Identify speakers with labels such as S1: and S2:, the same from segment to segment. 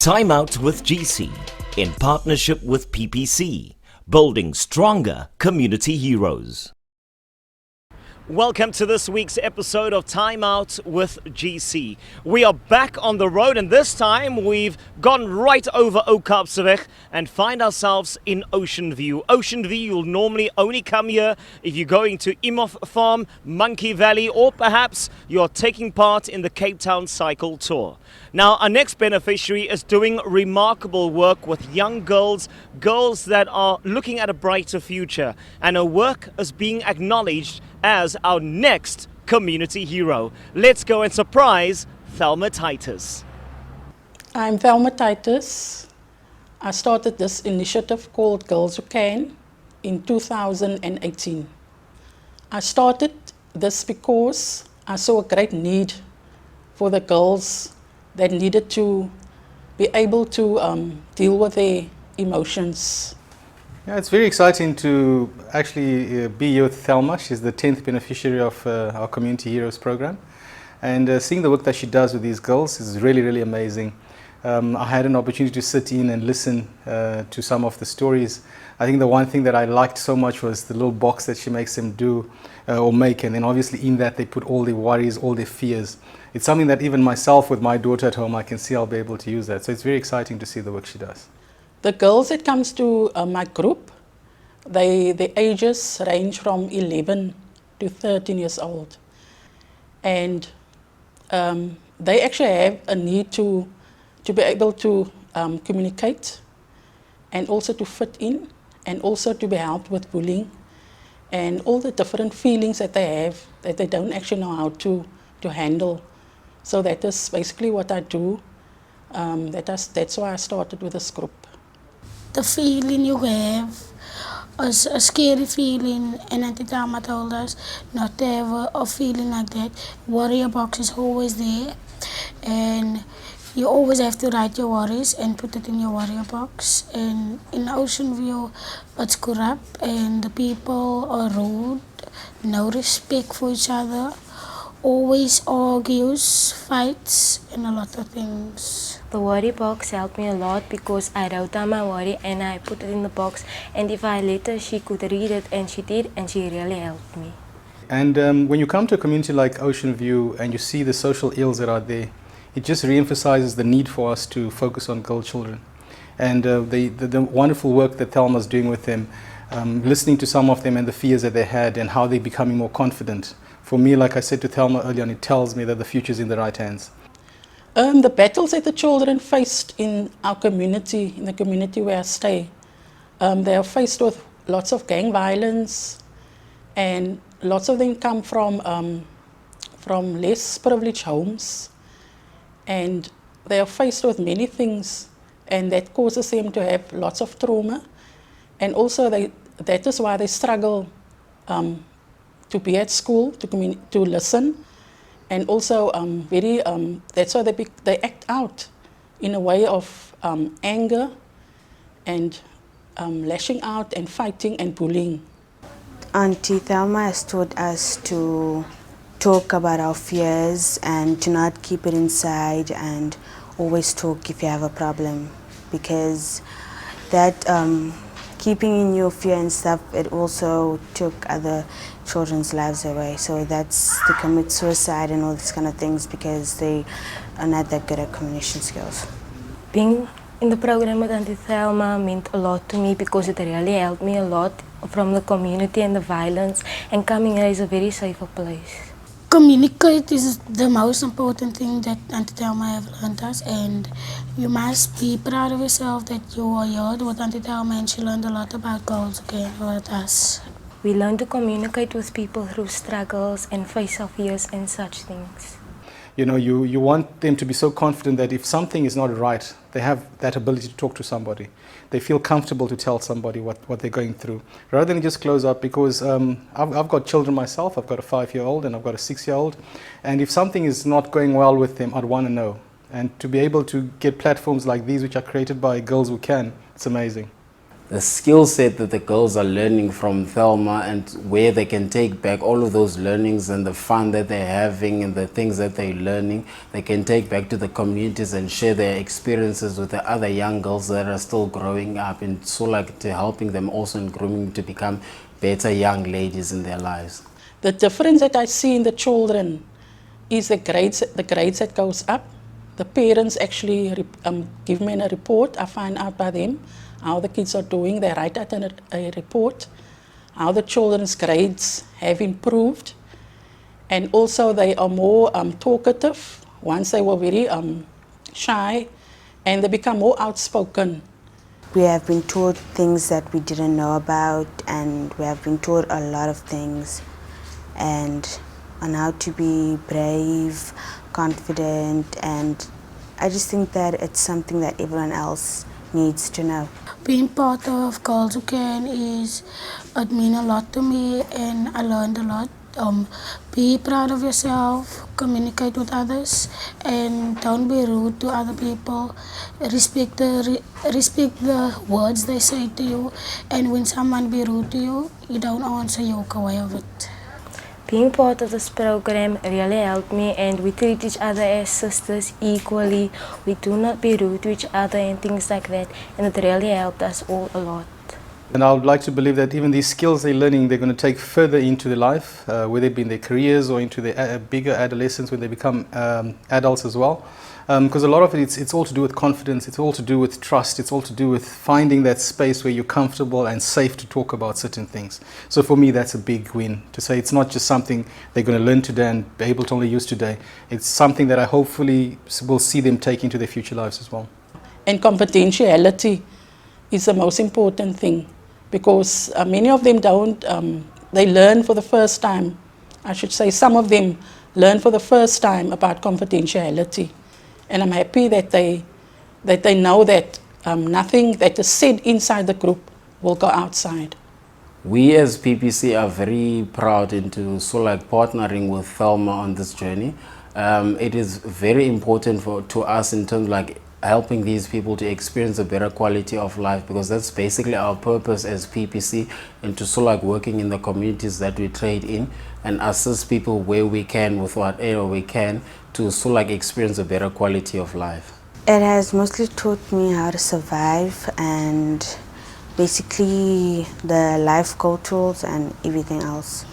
S1: Time Out with GC in partnership with PPC, building stronger community heroes. Welcome to this week's episode of Time Out with GC. We are back on the road, and this time we've gone right over Oudtshoorn and find ourselves in Ocean View. Ocean View, you'll normally only come here if you're going to Imhoff Farm, Monkey Valley, or perhaps you're taking part in the Cape Town Cycle Tour. Now, our next beneficiary is doing remarkable work with young girls that are looking at a brighter future, and her work is being acknowledged as our next community hero. Let's go and surprise Thelma Titus.
S2: I'm Thelma Titus. I started this initiative called Girls Who Can in 2018. I started this because I saw a great need for the girls that needed to be able to deal with their emotions.
S3: Yeah, it's very exciting to actually be here with Thelma. She's the 10th beneficiary of our Community Heroes program. And seeing the work that she does with these girls is really, really amazing. I had an opportunity to sit in and listen to some of the stories. I think the one thing that I liked so much was the little box that she makes them do or make. And then obviously in that they put all their worries, all their fears. It's something that even myself with my daughter at home, I can see I'll be able to use that. So it's very exciting to see the work she does.
S2: The girls that comes to my group, their ages range from 11 to 13 years old. And they actually have a need to be able to communicate and also to fit in and also to be helped with bullying and all the different feelings that they have that they don't actually know how to handle. So that is basically what I do. That's why I started with this group.
S4: The feeling you have is a scary feeling, and Auntie Thelma told us not to have a feeling like that. Warrior box is always there, and you always have to write your worries and put it in your warrior box. And in Ocean View, it's corrupt, and the people are rude, no respect for each other, always argues, fights, and a lot of things.
S5: The worry box helped me a lot because I wrote down my worry and I put it in the box, and if I let her, she could read it, and she did, and she really helped me.
S3: And when you come to a community like Ocean View and you see the social ills that are there, it just re-emphasizes the need for us to focus on girl children. And the wonderful work that Thelma's doing with them, listening to some of them and the fears that they had and how they're becoming more confident. For me, like I said to Thelma earlier on, it tells me that the future is in the right hands.
S2: The battles that the children faced in our community, in the community where I stay, they are faced with lots of gang violence, and lots of them come from less privileged homes, and they are faced with many things, and that causes them to have lots of trauma, and also that is why they struggle to be at school, to listen. And also, that's why they act out in a way of anger and lashing out and fighting and bullying.
S6: Auntie Thelma has taught us to talk about our fears and to not keep it inside and always talk if you have a problem, because that keeping in your fear and stuff, it also took other children's lives away. So that's, they commit suicide and all these kind of things because they are not that good at communication skills.
S5: Being in the program with Auntie Thelma meant a lot to me because it really helped me a lot from the community and the violence, and coming here is a very safer place.
S4: Communicate is the most important thing that Auntie Thelma have learned us, and you must be proud of yourself that you are here with Auntie Thelma, and she learned a lot about girls again with us.
S5: We learn to communicate with people through struggles and face our fears and such things.
S3: You know, you want them to be so confident that if something is not right, they have that ability to talk to somebody. They feel comfortable to tell somebody what they're going through, rather than just close up, because I've got children myself. I've got a 5-year-old and I've got a 6-year-old. And if something is not going well with them, I'd want to know. And to be able to get platforms like these, which are created by Girls Who Can, it's amazing.
S7: the skill set that the girls are learning from Thelma and where they can take back all of those learnings and the fun that they're having and the things that they're learning, they can take back to the communities and share their experiences with the other young girls that are still growing up, and so like to helping them also in grooming to become better young ladies in their lives.
S2: The difference that I see in the children is the grades that goes up. The parents actually give me a report. I find out by them how the kids are doing. They write out a report, how the children's grades have improved. And also they are more talkative. Once they were very shy, and they become more outspoken.
S6: We have been taught things that we didn't know about, and we have been taught a lot of things, and on how to be brave, confident, and I just think that it's something that everyone else needs to know.
S4: Being part of Girls Who Can it means a lot to me, and I learned a lot. Be proud of yourself, communicate with others, and don't be rude to other people. Respect the words they say to you, and when someone be rude to you, you don't answer, you walk away of it.
S5: Being part of this program really helped me, and we treat each other as sisters equally. We do not be rude to each other and things like that, and it really helped us all a lot.
S3: And I would like to believe that even these skills they're learning, they're going to take further into their life, whether it be in their careers or into their bigger adolescence when they become adults as well. Because a lot of it's all to do with confidence, it's all to do with trust, it's all to do with finding that space where you're comfortable and safe to talk about certain things. So for me, that's a big win, to say it's not just something they're going to learn today and be able to only use today. It's something that I hopefully will see them take into their future lives as well.
S2: And confidentiality is the most important thing, because many of them don't, they learn for the first time. I should say some of them learn for the first time about confidentiality. And I'm happy that they know that nothing that is said inside the group will go outside.
S7: We as PPC are very proud into partnering with Thelma on this journey. It is very important to us in terms of helping these people to experience a better quality of life, because that's basically our purpose as PPC, and to working in the communities that we trade in and assist people where we can with whatever we can to experience a better quality of life.
S6: It has mostly taught me how to survive and basically the life goal tools and everything else.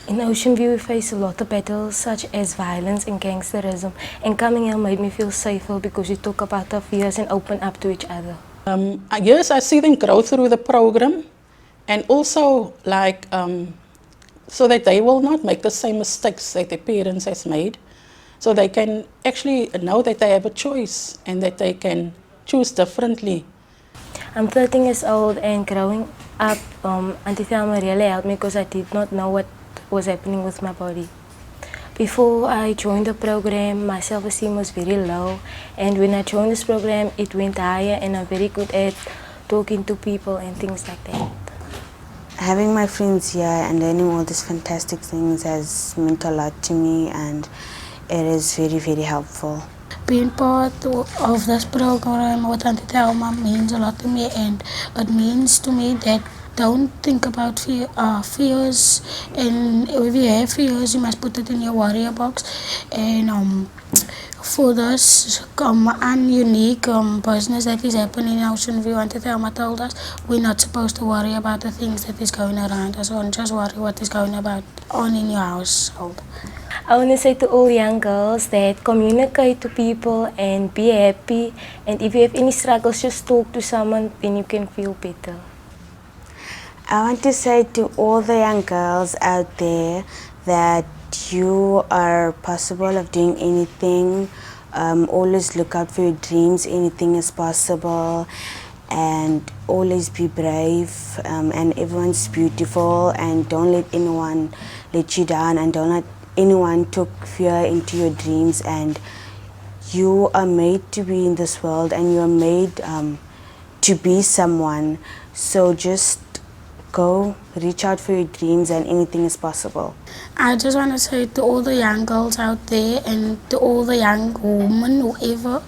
S5: In Ocean View, we face a lot of battles such as violence and gangsterism, and coming here made me feel safer because we talk about our fears and open up to each other.
S2: Yes, I see them grow through the program, and also so that they will not make the same mistakes that their parents has made, so they can actually know that they have a choice and that they can choose differently.
S5: I'm 13 years old, and growing up, Auntie Thelma really helped me because I did not know what was happening with my body. Before I joined the program, my self-esteem was very low, and when I joined this program, it went higher, and I'm very good at talking to people and things like that.
S6: Having my friends here and learning all these fantastic things has meant a lot to me, and it is very, very helpful.
S4: Being part of this program with Auntie Thelma means a lot to me, and it means to me that don't think about fears, and if you have fears, you must put it in your warrior box. And for this unique business that is happening in Ocean View, Auntie Thelma told us we're not supposed to worry about the things that is going around us, and just worry what is going on in your household.
S5: I want to say to all young girls that communicate to people and be happy, and if you have any struggles, just talk to someone, then you can feel better.
S6: I want to say to all the young girls out there that you are possible of doing anything. Always look out for your dreams. Anything is possible, and always be brave. And everyone's beautiful, and don't let anyone let you down, and don't let anyone take fear into your dreams. And you are made to be in this world, and you are made to be someone. So just go, reach out for your dreams, and anything is possible.
S4: I just want to say to all the young girls out there, and to all the young women, whoever,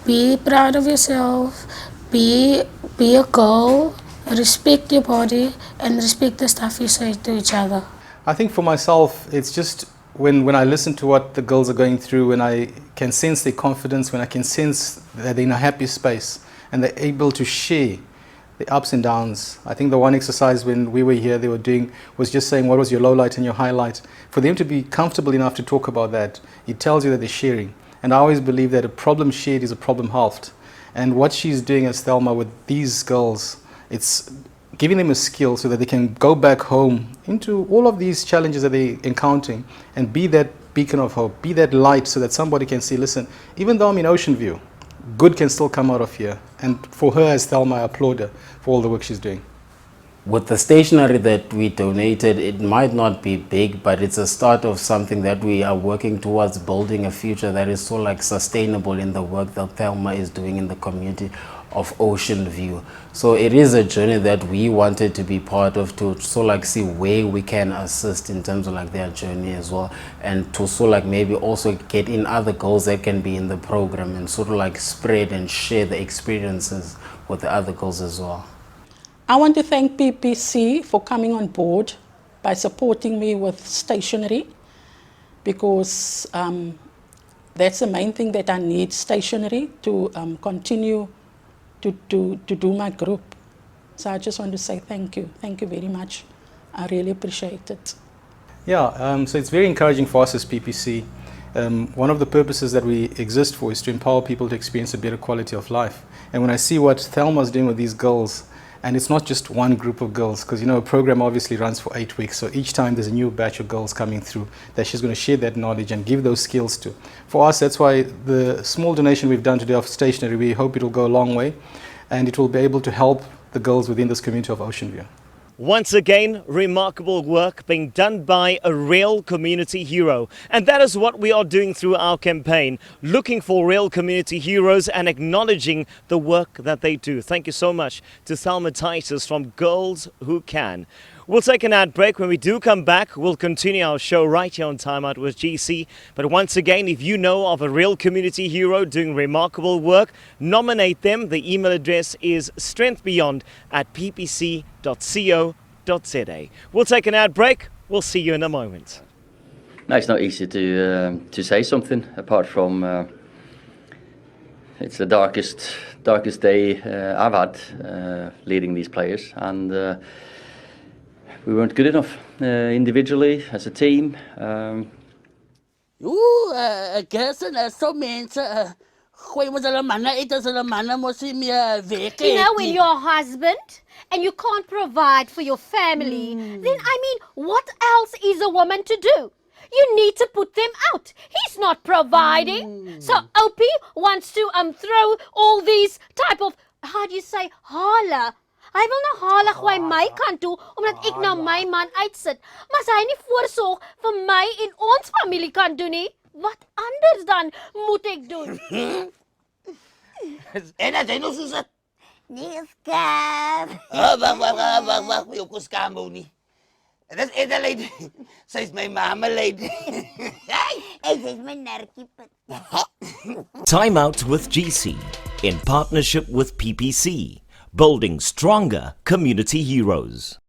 S4: be proud of yourself, be a girl, respect your body and respect the stuff you say to each other.
S3: I think for myself, it's just when I listen to what the girls are going through, when I can sense their confidence, when I can sense that they're in a happy space and they're able to share the ups and downs. I think the one exercise when we were here they were doing was just saying what was your low light and your highlight. For them to be comfortable enough to talk about that, it tells you that they're sharing. And I always believe that a problem shared is a problem halved. And what she's doing as Thelma with these girls, it's giving them a skill so that they can go back home into all of these challenges that they're encountering and be that beacon of hope, be that light so that somebody can see, listen, even though I'm in Ocean View, good can still come out of here. And for her as Thelma, I applaud her for all the work she's doing.
S7: With the stationery that we donated, it might not be big, but it's a start of something that we are working towards building a future that is so like sustainable in the work that Thelma is doing in the community of Ocean View. So it is a journey that we wanted to be part of, to so like see where we can assist in terms of like their journey as well, and to so like maybe also get in other girls that can be in the program and sort of like spread and share the experiences with the other girls as well.
S2: I want to thank PPC for coming on board by supporting me with stationery, because that's the main thing that I need, stationery, to continue to do my group. So I just want to say thank you. Thank you very much. I really appreciate it.
S3: Yeah, so it's very encouraging for us as PPC. One of the purposes that we exist for is to empower people to experience a better quality of life. And when I see what Thelma's doing with these girls, and it's not just one group of girls, because you know a program obviously runs for 8 weeks, so each time there's a new batch of girls coming through that she's going to share that knowledge and give those skills to. For us, that's why the small donation we've done today of stationery, we hope it'll go a long way and it will be able to help the girls within this community of Ocean View.
S1: Once again, remarkable work being done by a real community hero. And that is what we are doing through our campaign, looking for real community heroes and acknowledging the work that they do. Thank you so much to Thelma Titus from Girls Who Can. We'll take an ad break. When we do come back, we'll continue our show right here on Time Out with GC. But once again, if you know of a real community hero doing remarkable work, nominate them. The email address is strengthbeyond@ppc.co.za. We'll take an ad break. We'll see you in a moment.
S8: No, it's not easy to say something apart from it's the darkest day I've had leading these players, and we weren't good enough individually as a team.
S9: Gerson is so mense. Gooi mos hulle manne uit as hulle manne mos nie meer werk het.
S10: You know, when you're a husband and you can't provide for your family, then I mean, what else is a woman to do? You need to put them out. He's not providing. So Opie wants to throw all these type of, how do you say, hale. Hy wil nou hale gooi my kant toe omdat ek nou my man uitsit. Maar as hy nie voorsorg vir my en ons familie kan doen nie, wat anders dan moet ek doen?
S9: En as hy nog so sit.
S10: Nee, skat.
S9: Wag, jy kom skaam ou nie. Dis Adelaide. Sy's my mama lady.
S10: Ek is my nerkie pit.
S1: Time Out with GC in partnership with PPC, building stronger community heroes.